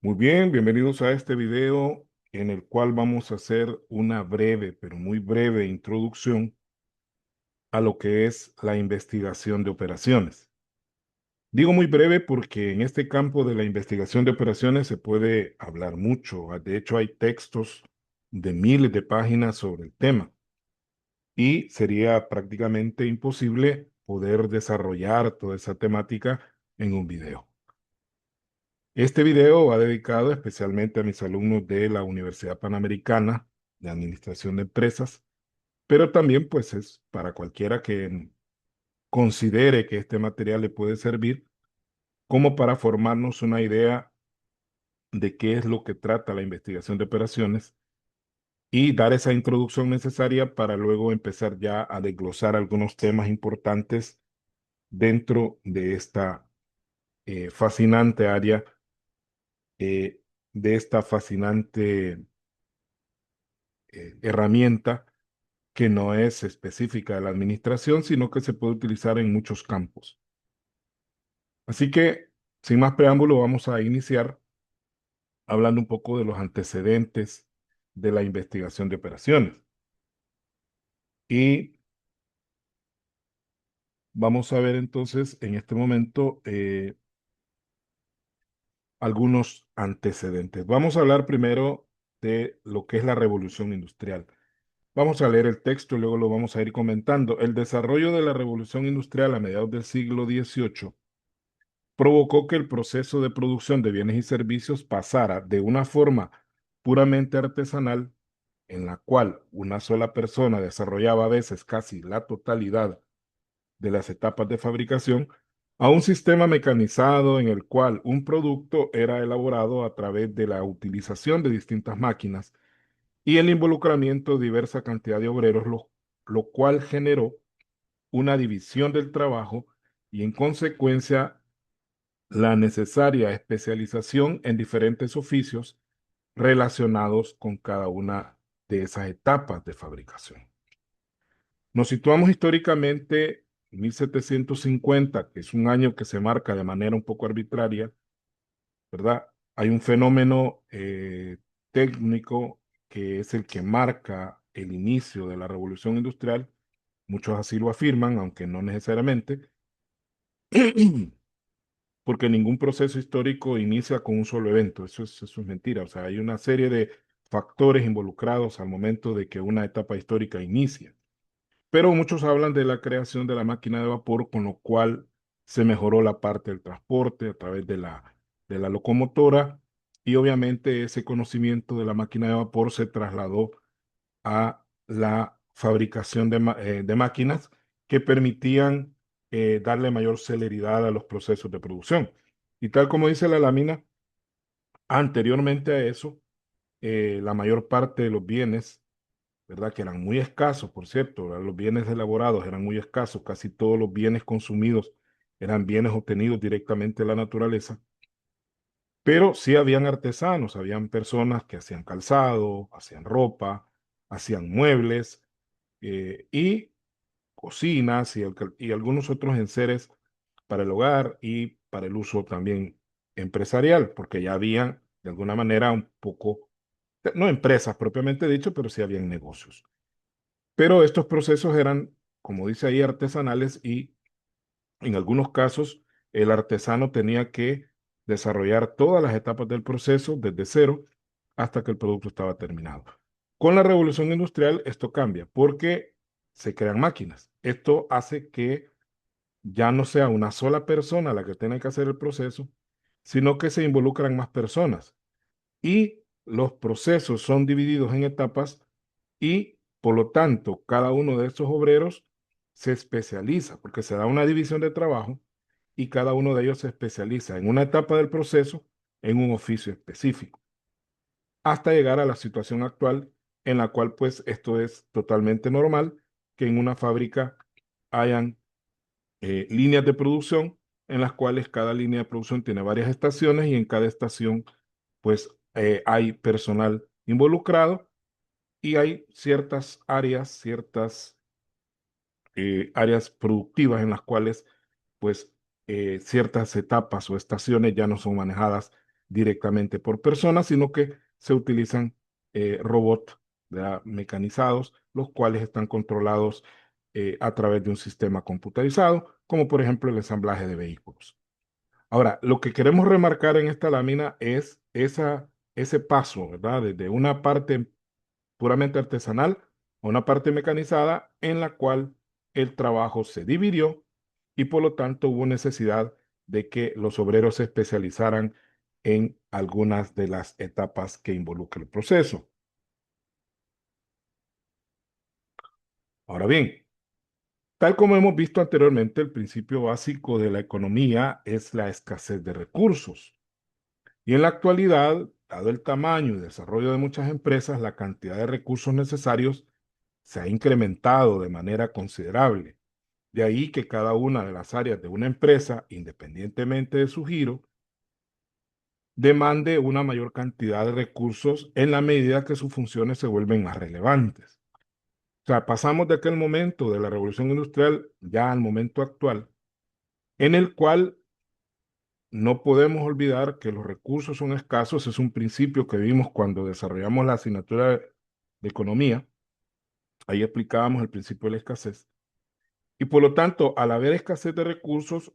Muy bien, bienvenidos a este video en el cual vamos a hacer una breve, pero muy breve introducción a lo que es la investigación de operaciones. Digo muy breve porque en este campo de la investigación de operaciones se puede hablar mucho. De hecho, hay textos de miles de páginas sobre el tema y sería prácticamente imposible poder desarrollar toda esa temática en un video. Este video va dedicado especialmente a mis alumnos de la Universidad Panamericana de Administración de Empresas, pero también pues es para cualquiera que considere que este material le puede servir como para formarnos una idea de qué es lo que trata la investigación de operaciones y dar esa introducción necesaria para luego empezar ya a desglosar algunos temas importantes dentro de esta fascinante área, eh, de esta fascinante herramienta que no es específica de la administración, sino que se puede utilizar en muchos campos. Así que, sin más preámbulo, vamos a iniciar hablando un poco de los antecedentes de la investigación de operaciones. Y vamos a ver entonces en este momento algunos antecedentes. Vamos a hablar primero de lo que es la revolución industrial. Vamos a leer el texto y luego lo vamos a ir comentando. El desarrollo de la revolución industrial a mediados del siglo XVIII provocó que el proceso de producción de bienes y servicios pasara de una forma puramente artesanal, en la cual una sola persona desarrollaba a veces casi la totalidad de las etapas de fabricación, a un sistema mecanizado en el cual un producto era elaborado a través de la utilización de distintas máquinas y el involucramiento de diversa cantidad de obreros, lo cual generó una división del trabajo y en consecuencia la necesaria especialización en diferentes oficios relacionados con cada una de esas etapas de fabricación. Nos situamos históricamente en 1750, que es un año que se marca de manera un poco arbitraria, ¿verdad? Hay un fenómeno técnico que es el que marca el inicio de la revolución industrial. Muchos así lo afirman, aunque no necesariamente, porque ningún proceso histórico inicia con un solo evento. Eso es mentira. O sea, hay una serie de factores involucrados al momento de que una etapa histórica inicia. Pero muchos hablan de la creación de la máquina de vapor, con lo cual se mejoró la parte del transporte a través de la locomotora y obviamente ese conocimiento de la máquina de vapor se trasladó a la fabricación de máquinas que permitían darle mayor celeridad a los procesos de producción. Y tal como dice la lámina, anteriormente a eso, la mayor parte de los bienes, ¿verdad? Que eran muy escasos, por cierto, ¿verdad? Los bienes elaborados eran muy escasos, casi todos los bienes consumidos eran bienes obtenidos directamente de la naturaleza, pero sí habían artesanos, habían personas que hacían calzado, hacían ropa, hacían muebles y cocinas y algunos otros enseres para el hogar y para el uso también empresarial, porque ya habían de alguna manera un poco, no empresas propiamente dicho, pero sí habían negocios. Pero estos procesos eran, como dice ahí, artesanales y en algunos casos el artesano tenía que desarrollar todas las etapas del proceso desde cero hasta que el producto estaba terminado. Con la revolución industrial esto cambia porque se crean máquinas. Esto hace que ya no sea una sola persona la que tiene que hacer el proceso, sino que se involucran más personas y los procesos son divididos en etapas y por lo tanto cada uno de estos obreros se especializa porque se da una división de trabajo y cada uno de ellos se especializa en una etapa del proceso en un oficio específico hasta llegar a la situación actual en la cual pues esto es totalmente normal que en una fábrica hayan líneas de producción en las cuales cada línea de producción tiene varias estaciones y en cada estación pues hay personal involucrado y hay ciertas áreas productivas en las cuales pues ciertas etapas o estaciones ya no son manejadas directamente por personas, sino que se utilizan robots, ¿verdad?, mecanizados, los cuales están controlados a través de un sistema computarizado, como por ejemplo el ensamblaje de vehículos. Ahora, lo que queremos remarcar en esta lámina es ese paso, ¿verdad? Desde una parte puramente artesanal a una parte mecanizada en la cual el trabajo se dividió y por lo tanto hubo necesidad de que los obreros se especializaran en algunas de las etapas que involucra el proceso. Ahora bien, tal como hemos visto anteriormente, el principio básico de la economía es la escasez de recursos. Y en la actualidad, dado el tamaño y desarrollo de muchas empresas, la cantidad de recursos necesarios se ha incrementado de manera considerable. De ahí que cada una de las áreas de una empresa, independientemente de su giro, demande una mayor cantidad de recursos en la medida que sus funciones se vuelven más relevantes. O sea, pasamos de aquel momento de la revolución industrial ya al momento actual, en el cual no podemos olvidar que los recursos son escasos. Es un principio que vimos cuando desarrollamos la asignatura de economía. Ahí explicábamos el principio de la escasez. Y por lo tanto, al haber escasez de recursos,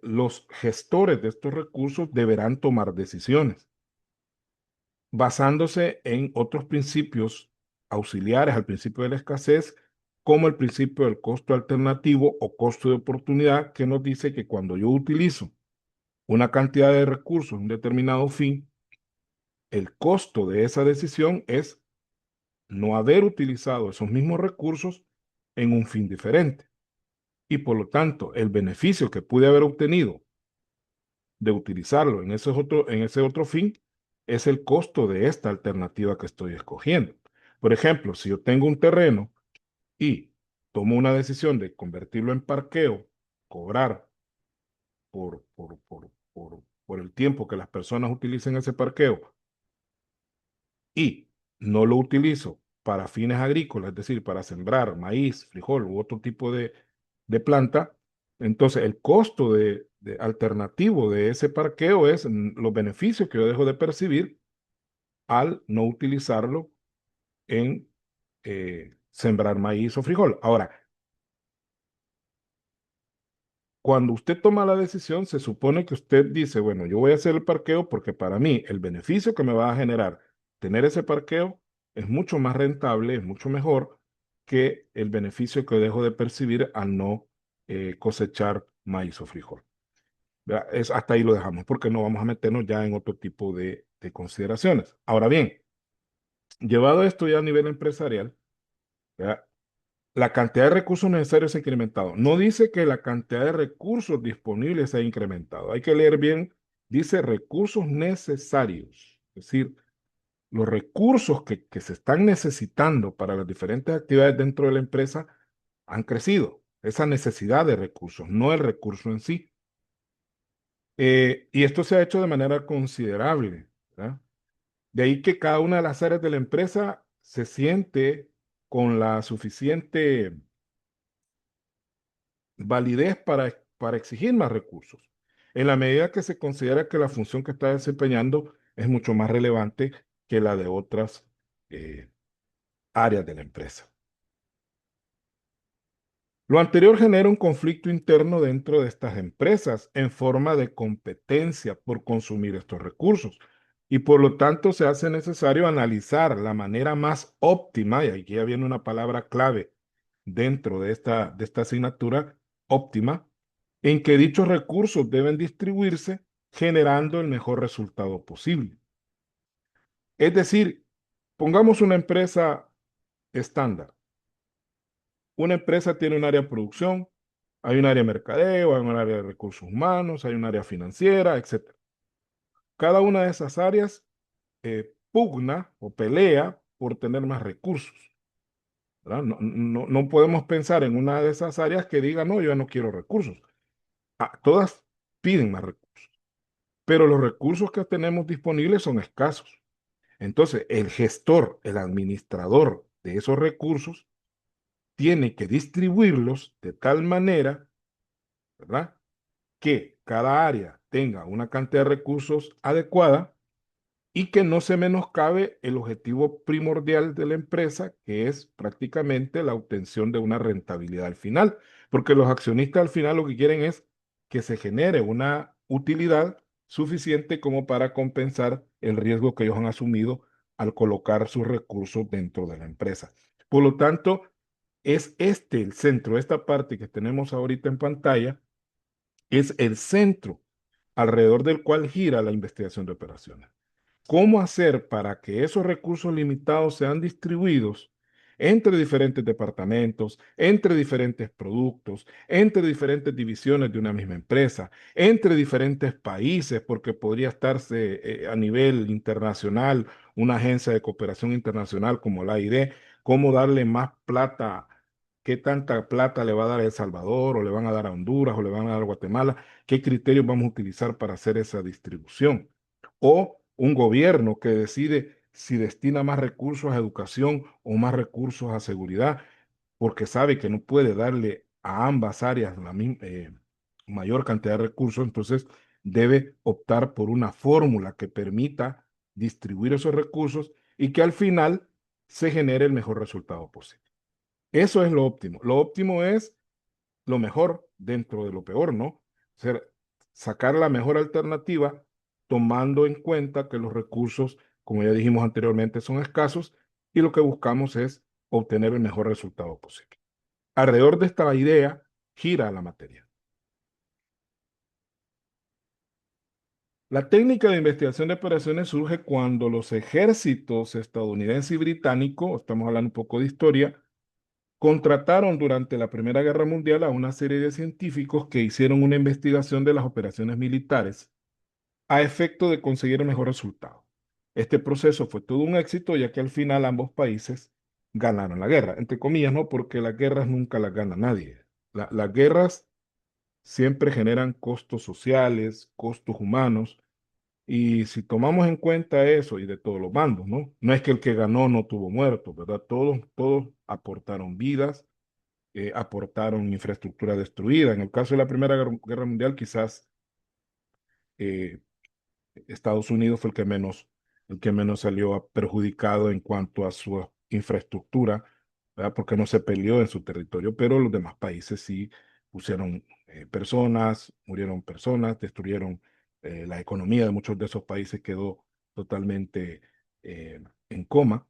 los gestores de estos recursos deberán tomar decisiones basándose en otros principios auxiliares al principio de la escasez, como el principio del costo alternativo o costo de oportunidad, que nos dice que cuando yo utilizo una cantidad de recursos en un determinado fin, el costo de esa decisión es no haber utilizado esos mismos recursos en un fin diferente. Y por lo tanto, el beneficio que pude haber obtenido de utilizarlo en ese otro fin es el costo de esta alternativa que estoy escogiendo. Por ejemplo, si yo tengo un terreno y tomo una decisión de convertirlo en parqueo, cobrar por el tiempo que las personas utilicen ese parqueo y no lo utilizo para fines agrícolas, es decir, para sembrar maíz, frijol u otro tipo de planta, entonces el costo alternativo de ese parqueo es los beneficios que yo dejo de percibir al no utilizarlo en sembrar maíz o frijol. Ahora, cuando usted toma la decisión, se supone que usted dice, bueno, yo voy a hacer el parqueo porque para mí el beneficio que me va a generar tener ese parqueo es mucho más rentable, es mucho mejor que el beneficio que dejo de percibir al no cosechar maíz o frijol. Hasta ahí lo dejamos porque no vamos a meternos ya en otro tipo de consideraciones. Ahora bien, llevado esto ya a nivel empresarial, ¿verdad?, la cantidad de recursos necesarios se ha incrementado. No dice que la cantidad de recursos disponibles se ha incrementado. Hay que leer bien. Dice recursos necesarios. Es decir, los recursos que se están necesitando para las diferentes actividades dentro de la empresa han crecido. Esa necesidad de recursos, no el recurso en sí. Y esto se ha hecho de manera considerable, ¿verdad? De ahí que cada una de las áreas de la empresa se siente con la suficiente validez para exigir más recursos, en la medida que se considera que la función que está desempeñando es mucho más relevante que la de otras eh, áreas de la empresa. Lo anterior genera un conflicto interno dentro de estas empresas en forma de competencia por consumir estos recursos y por lo tanto se hace necesario analizar la manera más óptima, y aquí ya viene una palabra clave dentro de esta asignatura, óptima, en que dichos recursos deben distribuirse generando el mejor resultado posible. Es decir, pongamos una empresa estándar. Una empresa tiene un área de producción, hay un área de mercadeo, hay un área de recursos humanos, hay un área financiera, etc. Cada una de esas áreas pugna o pelea por tener más recursos, ¿verdad? No podemos pensar en una de esas áreas que diga, no, yo no quiero recursos. Todas piden más recursos, pero los recursos que tenemos disponibles son escasos. Entonces, el gestor, el administrador de esos recursos, tiene que distribuirlos de tal manera, ¿verdad?, que cada área tenga una cantidad de recursos adecuada y que no se menoscabe el objetivo primordial de la empresa, que es prácticamente la obtención de una rentabilidad al final, porque los accionistas al final lo que quieren es que se genere una utilidad suficiente como para compensar el riesgo que ellos han asumido al colocar sus recursos dentro de la empresa. Por lo tanto, es este el centro, esta parte que tenemos ahorita en pantalla, es el centro alrededor del cual gira la investigación de operaciones. ¿Cómo hacer para que esos recursos limitados sean distribuidos entre diferentes departamentos, entre diferentes productos, entre diferentes divisiones de una misma empresa, entre diferentes países, porque podría estarse a nivel internacional una agencia de cooperación internacional como la AID, cómo darle más plata, qué tanta plata le va a dar a El Salvador, o le van a dar a Honduras, o le van a dar a Guatemala, qué criterios vamos a utilizar para hacer esa distribución. O un gobierno que decide si destina más recursos a educación o más recursos a seguridad, porque sabe que no puede darle a ambas áreas la mayor cantidad de recursos, entonces debe optar por una fórmula que permita distribuir esos recursos y que al final se genere el mejor resultado posible. Eso es lo óptimo. Lo óptimo es lo mejor dentro de lo peor, ¿no? Ser, sacar la mejor alternativa tomando en cuenta que los recursos, como ya dijimos anteriormente, son escasos y lo que buscamos es obtener el mejor resultado posible. Alrededor de esta idea gira la materia. La técnica de investigación de operaciones surge cuando los ejércitos estadounidense y británico, estamos hablando un poco de historia, contrataron durante la Primera Guerra Mundial a una serie de científicos que hicieron una investigación de las operaciones militares a efecto de conseguir el mejor resultado. Este proceso fue todo un éxito, ya que al final ambos países ganaron la guerra, entre comillas, ¿no? Porque las guerras nunca las gana nadie. Las guerras siempre generan costos sociales, costos humanos, y si tomamos en cuenta eso y de todos los bandos, ¿no? No es que el que ganó no tuvo muertos, ¿verdad? Todos aportaron vidas, aportaron infraestructura destruida. En el caso de la Primera Guerra Mundial, quizás eh, Estados Unidos fue el que menos salió perjudicado en cuanto a su infraestructura, ¿verdad? Porque no se peleó en su territorio, pero los demás países sí pusieron personas, murieron personas, destruyeron la economía de muchos de esos países, quedó totalmente en coma,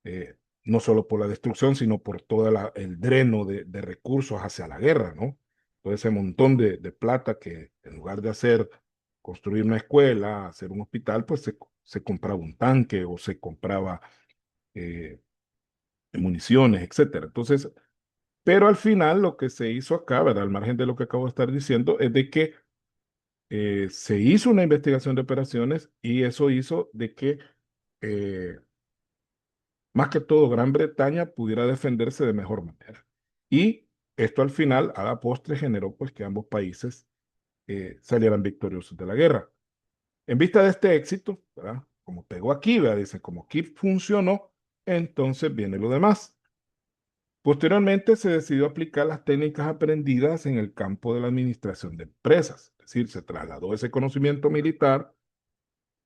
eh, no solo por la destrucción, sino por todo el dreno de recursos hacia la guerra, ¿no? Todo ese montón de plata que en lugar de construir una escuela, hacer un hospital, pues se compraba un tanque o se compraba eh, municiones, etcétera. Entonces, pero al final lo que se hizo acá, ¿verdad? Al margen de lo que acabo de estar diciendo, es de que se hizo una investigación de operaciones y eso hizo de que eh, más que todo Gran Bretaña pudiera defenderse de mejor manera. Y esto al final, a la postre, generó pues que ambos países salieran victoriosos de la guerra. En vista de este éxito, ¿verdad? Como pegó aquí, ¿verdad? Dice, como aquí funcionó, entonces viene lo demás. Posteriormente se decidió aplicar las técnicas aprendidas en el campo de la administración de empresas, es decir, se trasladó ese conocimiento militar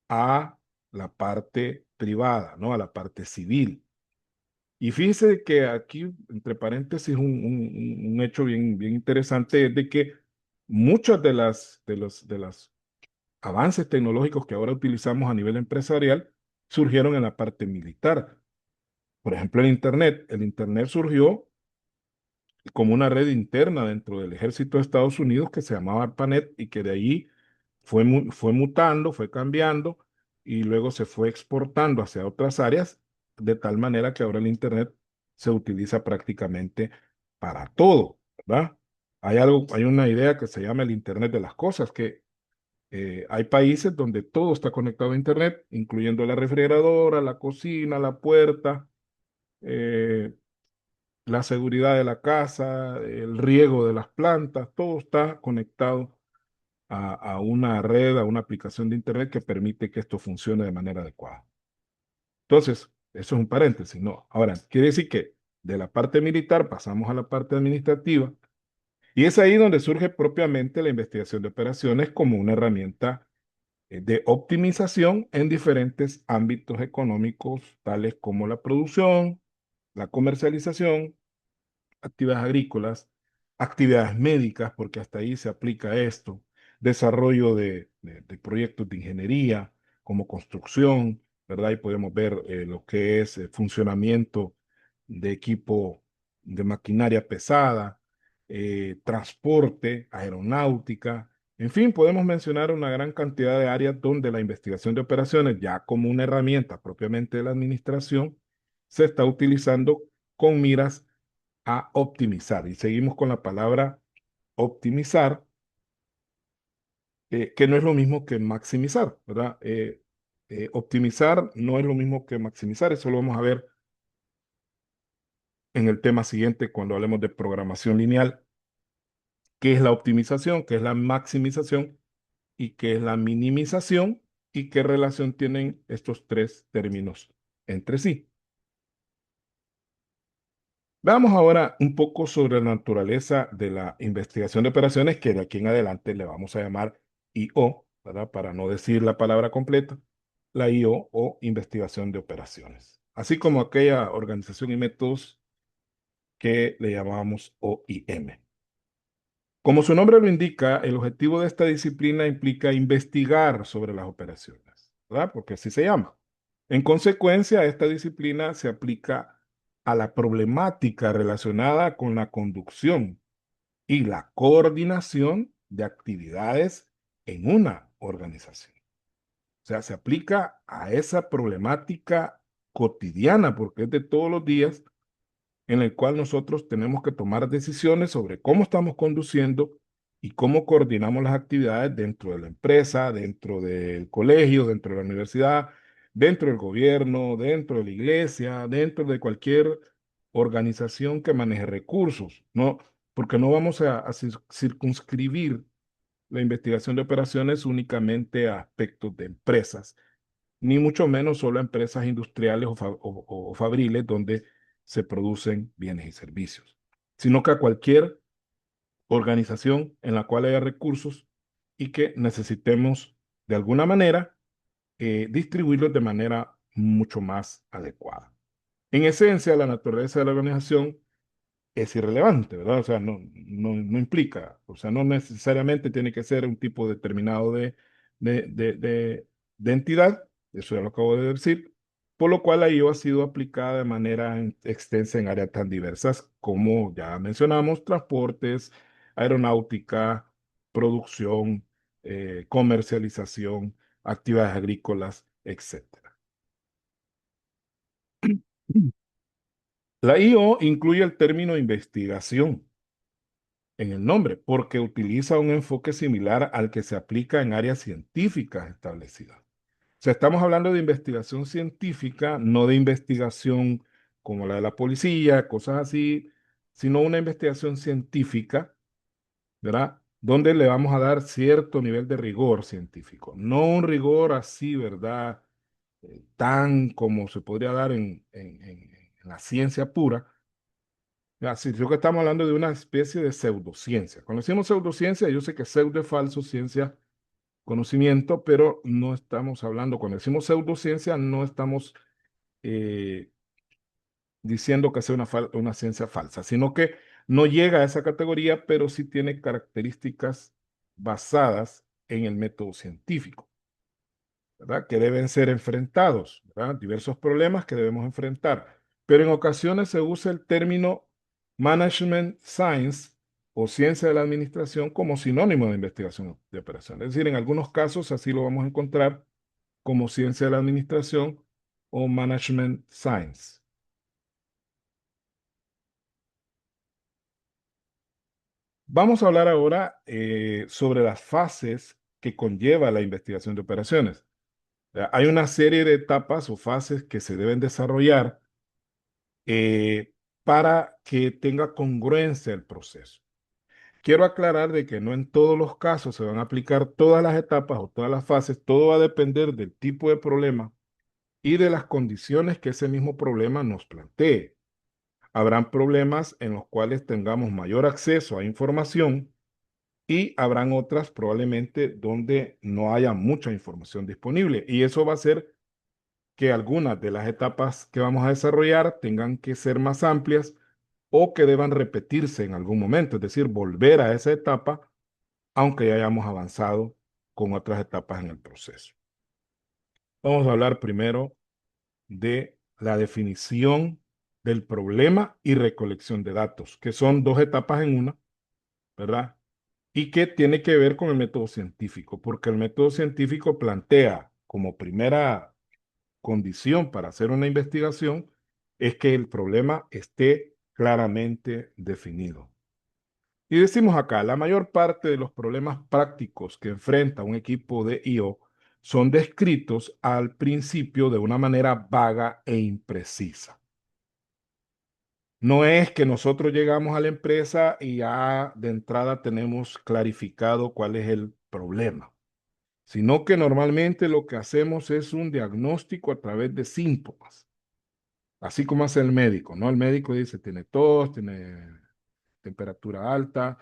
a la parte privada, ¿no? A la parte civil. Y fíjese que aquí, entre paréntesis, un hecho bien interesante es de que muchos de los avances tecnológicos que ahora utilizamos a nivel empresarial surgieron en la parte militar. Por ejemplo, el Internet. El Internet surgió como una red interna dentro del ejército de Estados Unidos que se llamaba ARPANET y que de ahí fue mutando, fue cambiando y luego se fue exportando hacia otras áreas de tal manera que ahora el Internet se utiliza prácticamente para todo, ¿verdad? Hay una idea que se llama el Internet de las cosas, que hay países donde todo está conectado a Internet, incluyendo la refrigeradora, la cocina, la puerta, eh, la seguridad de la casa, el riego de las plantas, todo está conectado a una red, a una aplicación de Internet que permite que esto funcione de manera adecuada. Entonces, eso es un paréntesis, ¿no? Ahora, quiere decir que de la parte militar pasamos a la parte administrativa Y es ahí donde surge propiamente la investigación de operaciones como una herramienta de optimización en diferentes ámbitos económicos, tales como la producción, la comercialización, actividades agrícolas, actividades médicas, porque hasta ahí se aplica esto, desarrollo de proyectos de ingeniería como construcción, ¿verdad? Y podemos ver lo que es funcionamiento de equipo de maquinaria pesada, transporte, aeronáutica, en fin, podemos mencionar una gran cantidad de áreas donde la investigación de operaciones, ya como una herramienta propiamente de la administración, se está utilizando con miras a optimizar. Y seguimos con la palabra optimizar, que no es lo mismo que maximizar, ¿verdad? Optimizar no es lo mismo que maximizar, eso lo vamos a ver en el tema siguiente cuando hablemos de programación lineal, qué es la optimización, qué es la maximización y qué es la minimización y qué relación tienen estos tres términos entre sí. Veamos ahora un poco sobre la naturaleza de la investigación de operaciones, que de aquí en adelante le vamos a llamar IO, ¿verdad? Para no decir la palabra completa, la IO o investigación de operaciones, así como aquella organización y métodos que le llamamos OIM. Como su nombre lo indica, el objetivo de esta disciplina implica investigar sobre las operaciones, ¿verdad? Porque así se llama. En consecuencia, esta disciplina se aplica a la problemática relacionada con la conducción y la coordinación de actividades en una organización. O sea, se aplica a esa problemática cotidiana, porque es de todos los días, en el cual nosotros tenemos que tomar decisiones sobre cómo estamos conduciendo y cómo coordinamos las actividades dentro de la empresa, dentro del colegio, dentro de la universidad, dentro del gobierno, dentro de la iglesia, dentro de cualquier organización que maneje recursos, ¿no? Porque no vamos a circunscribir la investigación de operaciones únicamente a aspectos de empresas, ni mucho menos solo a empresas industriales o fabriles donde se producen bienes y servicios, sino que a cualquier organización en la cual haya recursos y que necesitemos de alguna manera distribuirlos de manera mucho más adecuada. En esencia, la naturaleza de la organización es irrelevante, ¿verdad? O sea, no implica, o sea, no necesariamente tiene que ser un tipo determinado de, de, de, de entidad, eso ya lo acabo de decir, por lo cual la IO ha sido aplicada de manera extensa en áreas tan diversas como ya mencionamos, transportes, aeronáutica, producción, comercialización, actividades agrícolas, etcétera. La IO incluye el término investigación en el nombre, porque utiliza un enfoque similar al que se aplica en áreas científicas establecidas. O sea, estamos hablando de investigación científica, no de investigación como la de la policía, cosas así, sino una investigación científica, ¿verdad? Donde le vamos a dar cierto nivel de rigor científico, no un rigor así, ¿verdad? Tan como se podría dar en la ciencia pura. Sí, creo que estamos hablando de una especie de pseudociencia. Cuando decimos pseudociencia, yo sé que pseudo es falso, ciencia, conocimiento, pero no estamos hablando, cuando decimos pseudociencia, no estamos eh, diciendo que sea una ciencia falsa, sino que no llega a esa categoría, pero sí tiene características basadas en el método científico, ¿verdad? Que deben ser enfrentados, ¿verdad? Diversos problemas que debemos enfrentar. Pero en ocasiones se usa el término management science o ciencia de la administración como sinónimo de investigación de operaciones. Es decir, en algunos casos así lo vamos a encontrar como ciencia de la administración o management science. Vamos a hablar ahora sobre las fases que conlleva la investigación de operaciones. Hay una serie de etapas o fases que se deben desarrollar eh, para que tenga congruencia el proceso. Quiero aclarar de que no en todos los casos se van a aplicar todas las etapas o todas las fases, todo va a depender del tipo de problema y de las condiciones que ese mismo problema nos plantee. habrán problemas en los cuales tengamos mayor acceso a información y habrán otras probablemente donde no haya mucha información disponible. Y eso va a hacer que algunas de las etapas que vamos a desarrollar tengan que ser más amplias o que deban repetirse en algún momento, es decir, volver a esa etapa, aunque ya hayamos avanzado con otras etapas en el proceso. Vamos a hablar primero de la definición del problema y recolección de datos, que son dos etapas en una, ¿verdad? Y que tiene que ver con el método científico, porque el método científico plantea como primera condición para hacer una investigación es que el problema esté claramente definido. Y decimos acá, la mayor parte de los problemas prácticos que enfrenta un equipo de IO son descritos al principio de una manera vaga e imprecisa. No es que nosotros llegamos a la empresa y ya de entrada tenemos clarificado cuál es el problema, sino que normalmente lo que hacemos es un diagnóstico a través de síntomas, así como hace el médico, ¿no? El médico dice, tiene tos, tiene temperatura alta,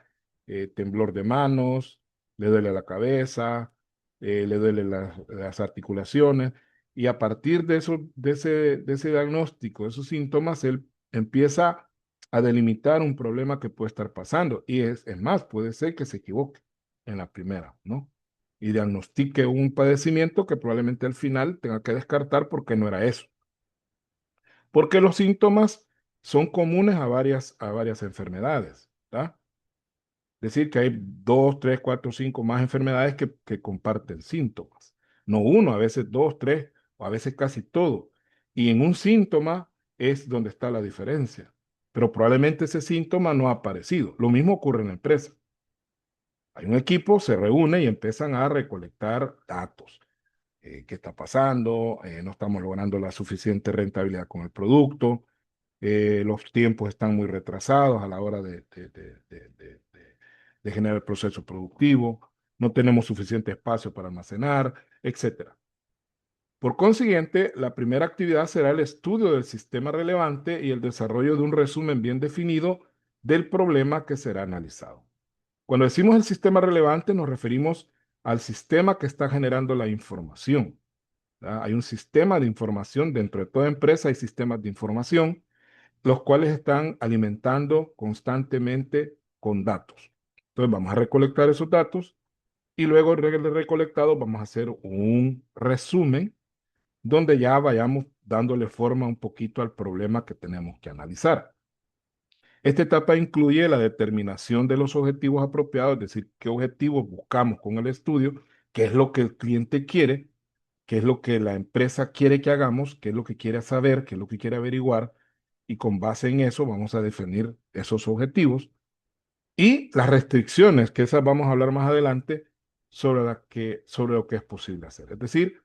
temblor de manos, le duele la cabeza, le duele las articulaciones, y a partir de eso, de ese diagnóstico, de esos síntomas, él empieza a delimitar un problema que puede estar pasando, y es más, puede ser que se equivoque en la primera, ¿no? Y diagnostique un padecimiento que probablemente al final tenga que descartar porque no era eso. Porque los síntomas son comunes a varias enfermedades, ¿verdad? Es decir, que hay dos, tres, cuatro, cinco más enfermedades que comparten síntomas. No uno, a veces dos, tres, o a veces casi todo. Y en un síntoma es donde está la diferencia. Pero probablemente ese síntoma no ha aparecido. Lo mismo ocurre en la empresa. Hay un equipo, se reúne y empiezan a recolectar datos. ¿Qué está pasando? No estamos logrando la suficiente rentabilidad con el producto. Los tiempos están muy retrasados a la hora de generar el proceso productivo, no tenemos suficiente espacio para almacenar, etcétera. Por consiguiente, la primera actividad será el estudio del sistema relevante y el desarrollo de un resumen bien definido del problema que será analizado. Cuando decimos el sistema relevante, nos referimos al sistema que está generando la información. ¿Verdad? Hay un sistema de información dentro de toda empresa, hay sistemas de información los cuales están alimentando constantemente con datos. Entonces vamos a recolectar esos datos y luego de recolectados vamos a hacer un resumen donde ya vayamos dándole forma un poquito al problema que tenemos que analizar. Esta etapa incluye la determinación de los objetivos apropiados, es decir, qué objetivos buscamos con el estudio, qué es lo que el cliente quiere, qué es lo que la empresa quiere que hagamos, qué es lo que quiere saber, qué es lo que quiere averiguar, y con base en eso vamos a definir esos objetivos y las restricciones, que esas vamos a hablar más adelante, sobre lo que es posible hacer. Es decir,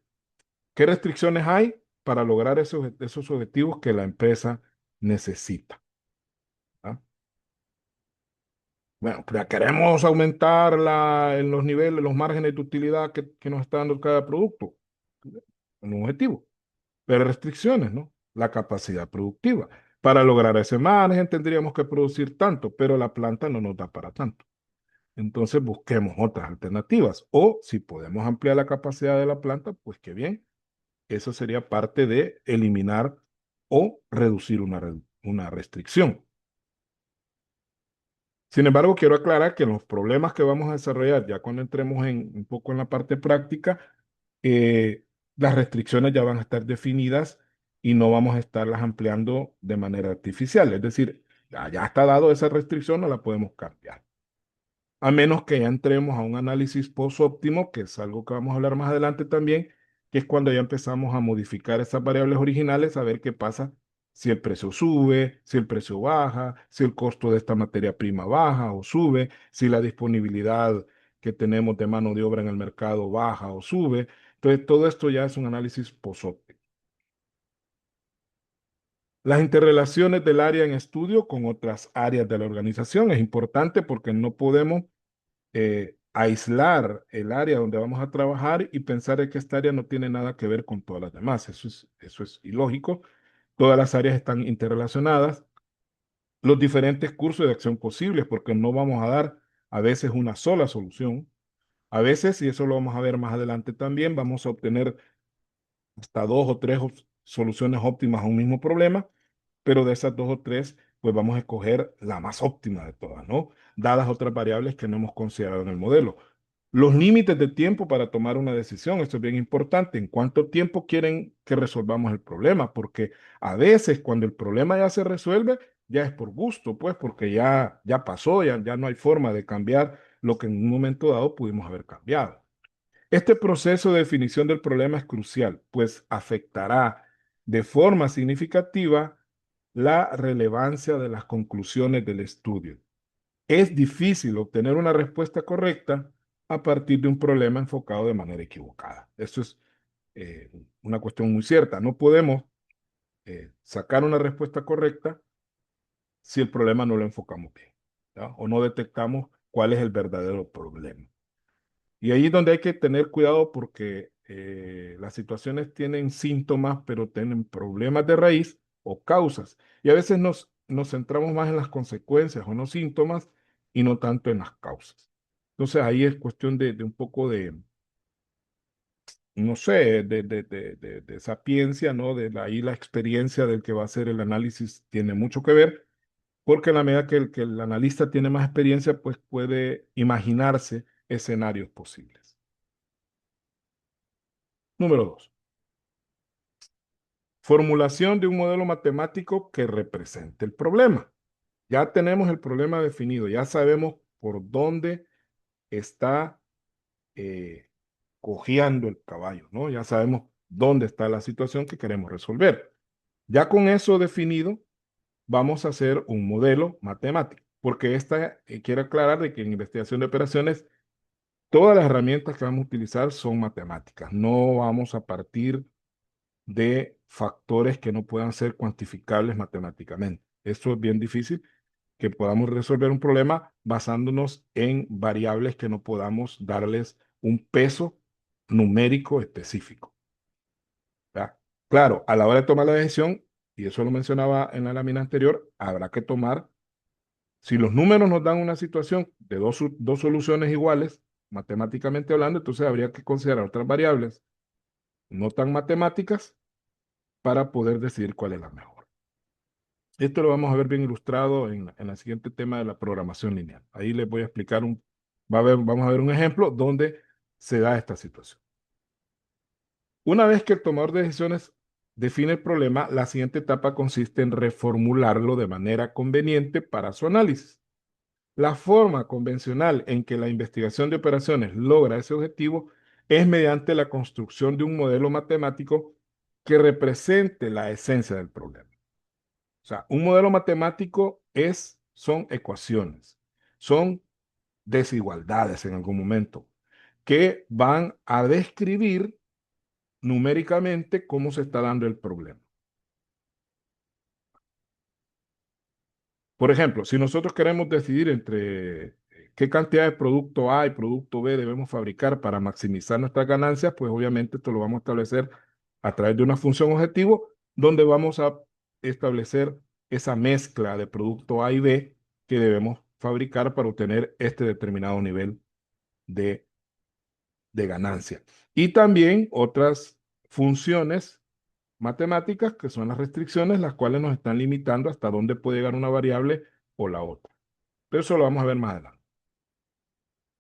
qué restricciones hay para lograr esos objetivos que la empresa necesita. ¿Ah? Bueno, queremos aumentar en los niveles, los márgenes de utilidad que nos está dando cada producto. Un objetivo. Pero restricciones, ¿no? La capacidad productiva. Para lograr ese margen tendríamos que producir tanto, pero la planta no nos da para tanto. Entonces busquemos otras alternativas. O si podemos ampliar la capacidad de la planta, pues qué bien. Eso sería parte de eliminar o reducir una restricción. Sin embargo, quiero aclarar que los problemas que vamos a desarrollar ya cuando entremos un poco en la parte práctica, eh, las restricciones ya van a estar definidas y no vamos a estarlas ampliando de manera artificial. Es decir, ya está dado esa restricción, no la podemos cambiar. A menos que ya entremos a un análisis post-óptimo, que es algo que vamos a hablar más adelante también, que es cuando ya empezamos a modificar esas variables originales, a ver qué pasa si el precio sube, si el precio baja, si el costo de esta materia prima baja o sube, si la disponibilidad que tenemos de mano de obra en el mercado baja o sube. Entonces, todo esto ya es un análisis post-óptimo. Las interrelaciones del área en estudio con otras áreas de la organización es importante porque no podemos aislar el área donde vamos a trabajar y pensar que esta área no tiene nada que ver con todas las demás. Eso es ilógico. Todas las áreas están interrelacionadas los diferentes cursos de acción posibles, porque no vamos a dar a veces una sola solución. A veces, y eso lo vamos a ver más adelante también, vamos a obtener hasta dos o tres soluciones óptimas a un mismo problema, pero de esas dos o tres, pues vamos a escoger la más óptima de todas, ¿no? Dadas otras variables que no hemos considerado en el modelo. Los límites de tiempo para tomar una decisión, esto es bien importante. ¿En cuánto tiempo quieren que resolvamos el problema? Porque a veces cuando el problema ya se resuelve, ya es por gusto, pues, porque ya pasó, ya no hay forma de cambiar lo que en un momento dado pudimos haber cambiado. Este proceso de definición del problema es crucial, pues afectará de forma significativa la relevancia de las conclusiones del estudio. Es difícil obtener una respuesta correcta a partir de un problema enfocado de manera equivocada. Eso es eh, una cuestión muy cierta. No podemos sacar una respuesta correcta si el problema no lo enfocamos bien, ¿ya? O no detectamos cuál es el verdadero problema. Y ahí es donde hay que tener cuidado porque las situaciones tienen síntomas, pero tienen problemas de raíz o causas. Y a veces nos centramos más en las consecuencias o en los síntomas y no tanto en las causas. Entonces ahí es cuestión de un poco de, no sé, de sapiencia, ¿no? Ahí la experiencia del que va a hacer el análisis tiene mucho que ver, porque a la medida que el analista tiene más experiencia, pues puede imaginarse escenarios posibles. Número dos. Formulación de un modelo matemático que represente el problema. Ya tenemos el problema definido, ya sabemos por dónde está eh, cojeando el caballo, ¿no? Ya sabemos dónde está la situación que queremos resolver. Ya con eso definido, vamos a hacer un modelo matemático, porque quiero aclarar de que en investigación de operaciones, todas las herramientas que vamos a utilizar son matemáticas. No vamos a partir de factores que no puedan ser cuantificables matemáticamente. Esto es bien difícil, que podamos resolver un problema basándonos en variables que no podamos darles un peso numérico específico, ¿verdad? Claro, a la hora de tomar la decisión, y eso lo mencionaba en la lámina anterior, habrá que tomar, si los números nos dan una situación de dos soluciones iguales, matemáticamente hablando, entonces habría que considerar otras variables no tan matemáticas para poder decidir cuál es la mejor. Esto lo vamos a ver bien ilustrado en el siguiente tema de la programación lineal. Ahí les voy a explicar vamos a ver un ejemplo donde se da esta situación. Una vez que el tomador de decisiones define el problema, la siguiente etapa consiste en reformularlo de manera conveniente para su análisis. La forma convencional en que la investigación de operaciones logra ese objetivo es mediante la construcción de un modelo matemático que represente la esencia del problema. O sea, un modelo matemático son ecuaciones, son desigualdades en algún momento, que van a describir numéricamente cómo se está dando el problema. Por ejemplo, si nosotros queremos decidir entre qué cantidad de producto A y producto B debemos fabricar para maximizar nuestras ganancias, pues obviamente esto lo vamos a establecer a través de una función objetivo, donde vamos a establecer esa mezcla de producto A y B que debemos fabricar para obtener este determinado nivel de, de ganancia. Y también otras funciones matemáticas, que son las restricciones, las cuales nos están limitando hasta dónde puede llegar una variable o la otra. Pero eso lo vamos a ver más adelante.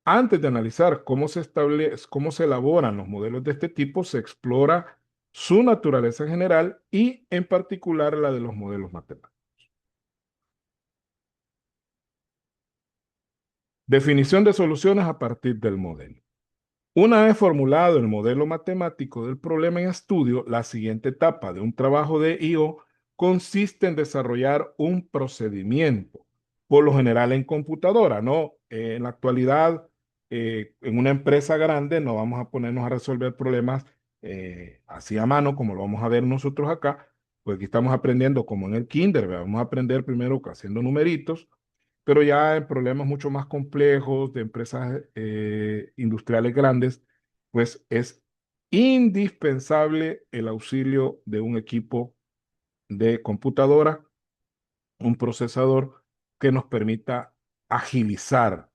Antes de analizar cómo se elaboran los modelos de este tipo, se explora su naturaleza general y en particular la de los modelos matemáticos. Definición de soluciones a partir del modelo. Una vez formulado el modelo matemático del problema en estudio, la siguiente etapa de un trabajo de I/O consiste en desarrollar un procedimiento, por lo general en computadora, ¿no? En la actualidad, en una empresa grande no vamos a ponernos a resolver problemas así a mano, como lo vamos a ver nosotros acá, pues aquí estamos aprendiendo como en el kinder, ¿verdad? Vamos a aprender primero haciendo numeritos, pero ya en problemas mucho más complejos de empresas industriales grandes, pues es indispensable el auxilio de un equipo de computadora un procesador que nos permita agilizar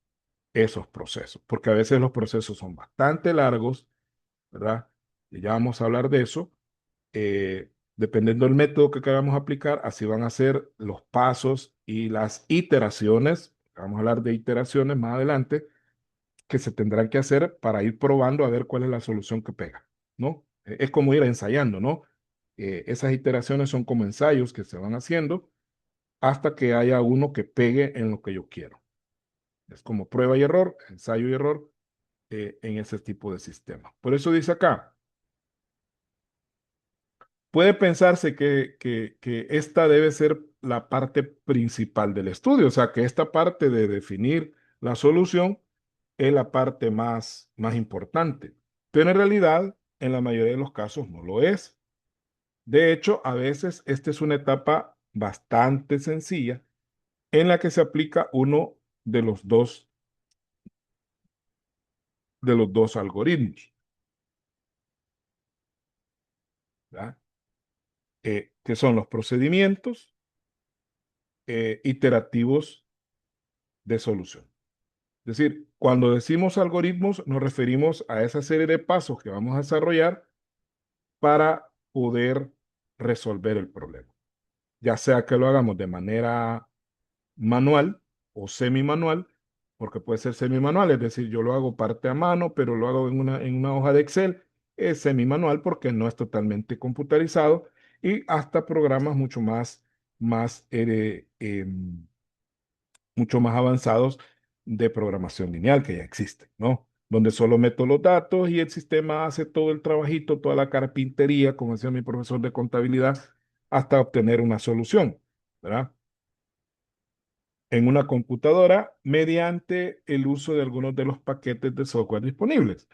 esos procesos, porque a veces los procesos son bastante largos, ¿verdad? Y ya vamos a hablar de eso. Dependiendo del método que queramos aplicar, así van a ser los pasos y las iteraciones. Vamos a hablar de iteraciones más adelante que se tendrán que hacer para ir probando a ver cuál es la solución que pega, ¿no? Es como ir ensayando, ¿no? Esas iteraciones son como ensayos que se van haciendo hasta que haya uno que pegue en lo que yo quiero. Es como prueba y error, ensayo y error en ese tipo de sistema. Por eso dice acá, puede pensarse que esta debe ser la parte principal del estudio, o sea, que esta parte de definir la solución es la parte más importante, pero en realidad, en la mayoría de los casos no lo es. De hecho, a veces esta es una etapa bastante sencilla en la que se aplica uno de los dos algoritmos, ¿verdad? Que son los procedimientos iterativos de solución. Es decir, cuando decimos algoritmos, nos referimos a esa serie de pasos que vamos a desarrollar para poder resolver el problema. Ya sea que lo hagamos de manera manual o semi-manual, porque puede ser semi-manual, es decir, yo lo hago parte a mano, pero lo hago en una hoja de Excel, es semi-manual porque no es totalmente computarizado, y hasta programas más, mucho más avanzados de programación lineal que ya existen, ¿no? Donde solo meto los datos y el sistema hace todo el trabajito, toda la carpintería, como decía mi profesor de contabilidad, hasta obtener una solución, ¿verdad? En una computadora mediante el uso de algunos de los paquetes de software disponibles.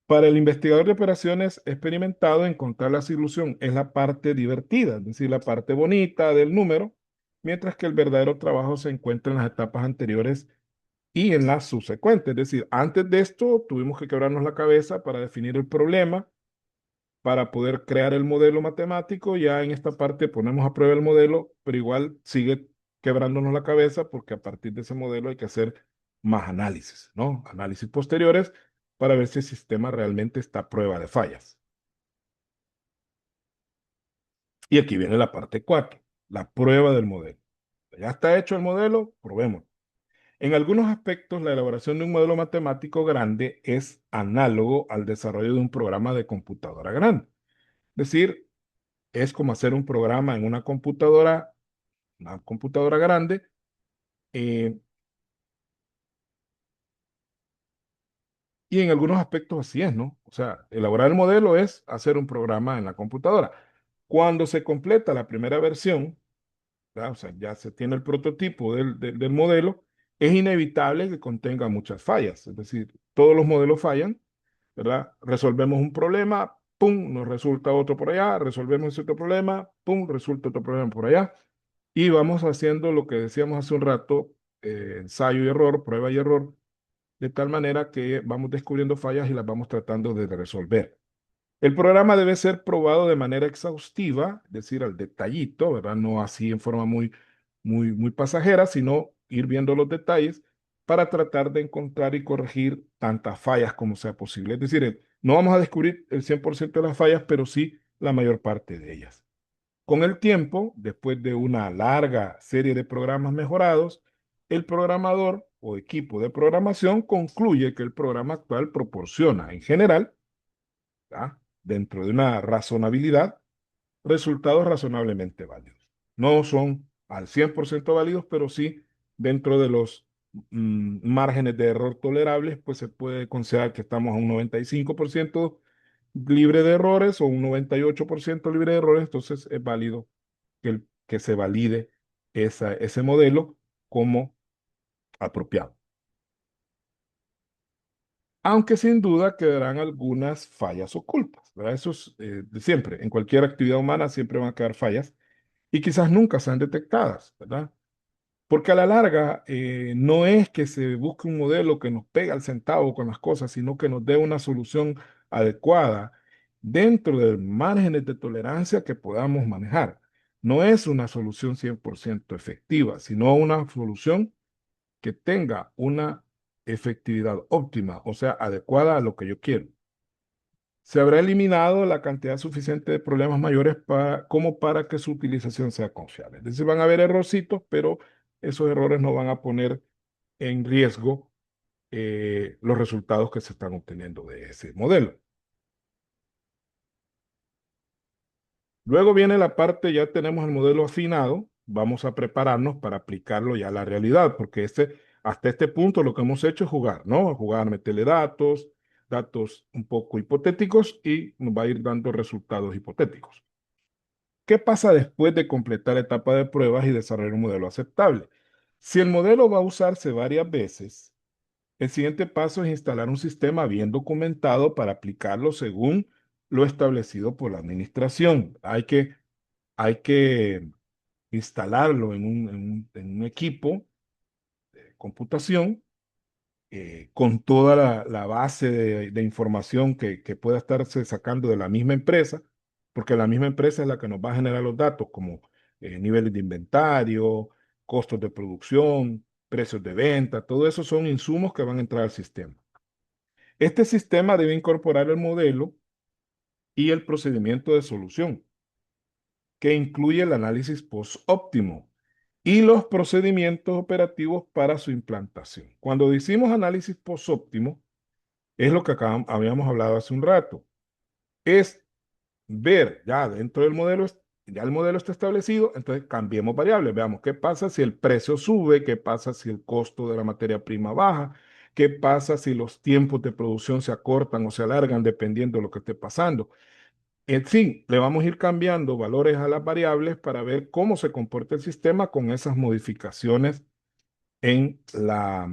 Para el investigador de operaciones experimentado, encontrar la solución es la parte divertida, es decir, la parte bonita del número, mientras que el verdadero trabajo se encuentra en las etapas anteriores y en las subsecuentes. Es decir, antes de esto tuvimos que quebrarnos la cabeza para definir el problema, para poder crear el modelo matemático. Ya en esta parte ponemos a prueba el modelo, pero igual sigue quebrándonos la cabeza porque a partir de ese modelo hay que hacer más análisis, ¿no? Análisis posteriores para ver si el sistema realmente está a prueba de fallas. Y aquí viene la parte 4, la prueba del modelo. Ya está hecho el modelo, probemos. En algunos aspectos, la elaboración de un modelo matemático grande es análogo al desarrollo de un programa de computadora grande. Es decir, es como hacer un programa en una computadora grande, eh, y en algunos aspectos así es, ¿no? O sea, elaborar el modelo es hacer un programa en la computadora. Cuando se completa la primera versión, ¿verdad? O sea, ya se tiene el prototipo del modelo, es inevitable que contenga muchas fallas. Es decir, todos los modelos fallan, ¿verdad? Resolvemos un problema, pum, nos resulta otro por allá, resolvemos ese otro problema, pum, resulta otro problema por allá. Y vamos haciendo lo que decíamos hace un rato, ensayo y error, prueba y error, de tal manera que vamos descubriendo fallas y las vamos tratando de resolver. El programa debe ser probado de manera exhaustiva, es decir, al detallito, ¿verdad? No así en forma muy pasajera, sino ir viendo los detalles para tratar de encontrar y corregir tantas fallas como sea posible. Es decir, no vamos a descubrir el 100% de las fallas, pero sí la mayor parte de ellas. Con el tiempo, después de una larga serie de programas mejorados, el programador o equipo de programación concluye que el programa actual proporciona, en general, ¿verdad?, dentro de una razonabilidad, resultados razonablemente válidos. No son al 100% válidos, pero sí dentro de los márgenes de error tolerables, pues se puede considerar que estamos a un 95% libre de errores o un 98% libre de errores. Entonces es válido que se valide ese modelo como apropiado. Aunque sin duda quedarán algunas fallas ocultas, ¿verdad? Eso es de siempre. En cualquier actividad humana siempre van a quedar fallas y quizás nunca sean detectadas, ¿verdad? Porque a la larga no es que se busque un modelo que nos pega al centavo con las cosas, sino que nos dé una solución adecuada dentro de márgenes de tolerancia que podamos manejar. no es una solución 100% efectiva, sino una solución que tenga una efectividad óptima, o sea, adecuada a lo que yo quiero. Se habrá eliminado la cantidad suficiente de problemas mayores como para que su utilización sea confiable. Es decir, van a haber errorcitos, pero esos errores no van a poner en riesgo los resultados que se están obteniendo de ese modelo. Luego viene la parte, ya tenemos el modelo afinado, vamos a prepararnos para aplicarlo ya a la realidad, porque hasta este punto lo que hemos hecho es jugar, ¿no? Jugar, meterle datos, datos un poco hipotéticos y nos va a ir dando resultados hipotéticos. ¿Qué pasa después de completar la etapa de pruebas y desarrollar un modelo aceptable? Si el modelo va a usarse varias veces, el siguiente paso es instalar un sistema bien documentado para aplicarlo según lo establecido por la administración. Hay que instalarlo en un equipo de computación con toda la base de información que pueda estarse sacando de la misma empresa, porque la misma empresa es la que nos va a generar los datos como niveles de inventario, costos de producción, precios de venta, todo eso son insumos que van a entrar al sistema. Este sistema debe incorporar el modelo y el procedimiento de solución, que incluye el análisis post-óptimo y los procedimientos operativos para su implantación. Cuando decimos análisis post-óptimo, es lo que habíamos hablado hace un rato. Es ver ya dentro del modelo, ya el modelo está establecido, entonces cambiemos variables. Veamos qué pasa si el precio sube, qué pasa si el costo de la materia prima baja, qué pasa si los tiempos de producción se acortan o se alargan dependiendo de lo que esté pasando. En fin, le vamos a ir cambiando valores a las variables para ver cómo se comporta el sistema con esas modificaciones en las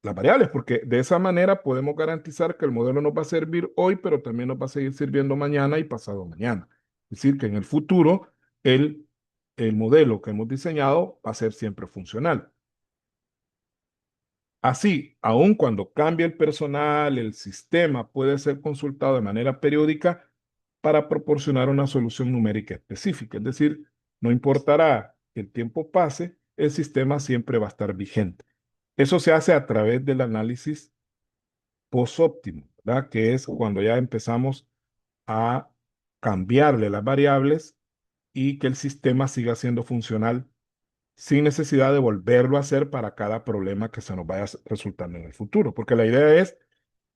variables, porque de esa manera podemos garantizar que el modelo nos va a servir hoy, pero también nos va a seguir sirviendo mañana y pasado mañana. Es decir, que en el futuro el modelo que hemos diseñado va a ser siempre funcional. Así, aun cuando cambie el personal, el sistema puede ser consultado de manera periódica para proporcionar una solución numérica específica. Es decir, no importará que el tiempo pase, el sistema siempre va a estar vigente. Eso se hace a través del análisis post-óptimo, ¿verdad? Que es cuando ya empezamos a cambiarle las variables y que el sistema siga siendo funcional sin necesidad de volverlo a hacer para cada problema que se nos vaya resultando en el futuro. Porque la idea es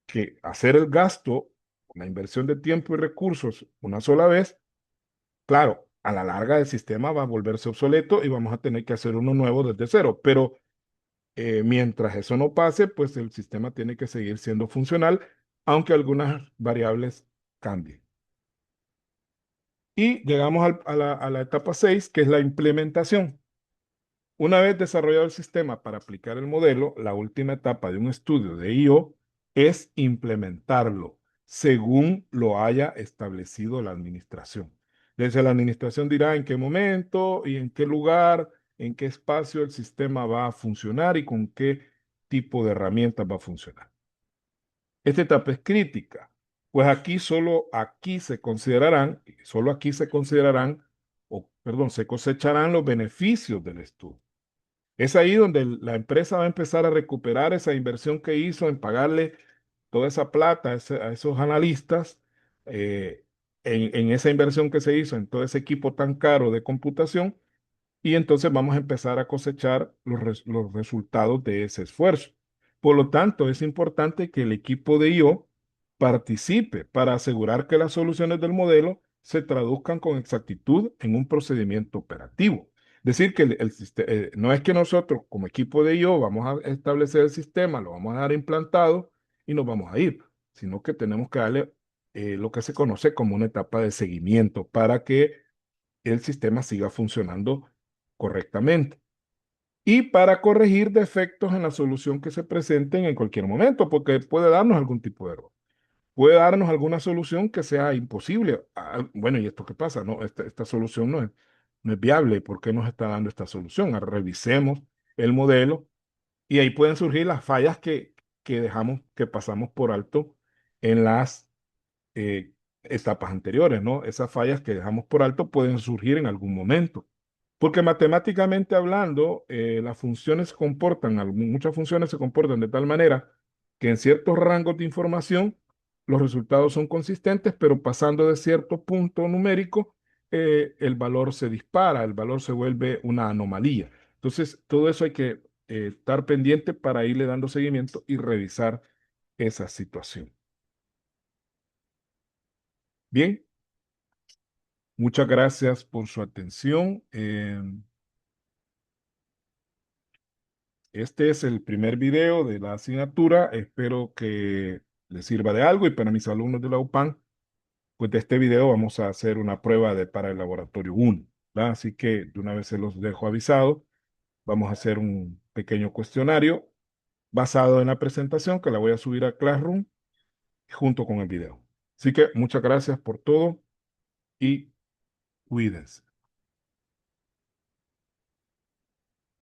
que hacer el gasto, una inversión de tiempo y recursos una sola vez, claro, a la larga el sistema va a volverse obsoleto y vamos a tener que hacer uno nuevo desde cero, pero mientras eso no pase, pues el sistema tiene que seguir siendo funcional, aunque algunas variables cambien. Y llegamos a la etapa 6, que es la implementación. Una vez desarrollado el sistema para aplicar el modelo, la última etapa de un estudio de IO es implementarlo según lo haya establecido la administración. Desde la administración dirá en qué momento y en qué lugar, en qué espacio el sistema va a funcionar y con qué tipo de herramientas va a funcionar. Esta etapa es crítica, pues solo aquí se considerarán, o perdón, se cosecharán los beneficios del estudio. Es ahí donde la empresa va a empezar a recuperar esa inversión que hizo en pagarle toda esa plata a esos analistas, eh, en esa inversión que se hizo en todo ese equipo tan caro de computación, y entonces vamos a empezar a cosechar los resultados de ese esfuerzo. Por lo tanto, es importante que el equipo de IO participe para asegurar que las soluciones del modelo se traduzcan con exactitud en un procedimiento operativo. Es decir, que no es que nosotros como equipo de IO vamos a establecer el sistema, lo vamos a dar implantado y nos vamos a ir, sino que tenemos que darle lo que se conoce como una etapa de seguimiento para que el sistema siga funcionando correctamente. Y para corregir defectos en la solución que se presenten en cualquier momento, porque puede darnos algún tipo de error. Puede darnos alguna solución que sea imposible. Bueno, ¿y esto qué pasa? No, esta solución no es viable. ¿Por qué nos está dando esta solución? Revisemos el modelo y ahí pueden surgir las fallas que pasamos por alto en las etapas anteriores, ¿no? Esas fallas que dejamos por alto pueden surgir en algún momento. Porque matemáticamente hablando, las funciones se comportan, muchas funciones se comportan de tal manera que en ciertos rangos de información los resultados son consistentes, pero pasando de cierto punto numérico, el valor se dispara, el valor se vuelve una anomalía. Entonces, todo eso hay que estar pendiente para irle dando seguimiento y revisar esa situación. Bien, muchas gracias por su atención. Este es el primer video de la asignatura. Espero que les sirva de algo y para mis alumnos de la UPAN, pues de este video vamos a hacer una prueba para el laboratorio 1, ¿verdad? Así que de una vez se los dejo avisado. Vamos a hacer un pequeño cuestionario basado en la presentación que la voy a subir a Classroom junto con el video. Así que muchas gracias por todo y cuídense.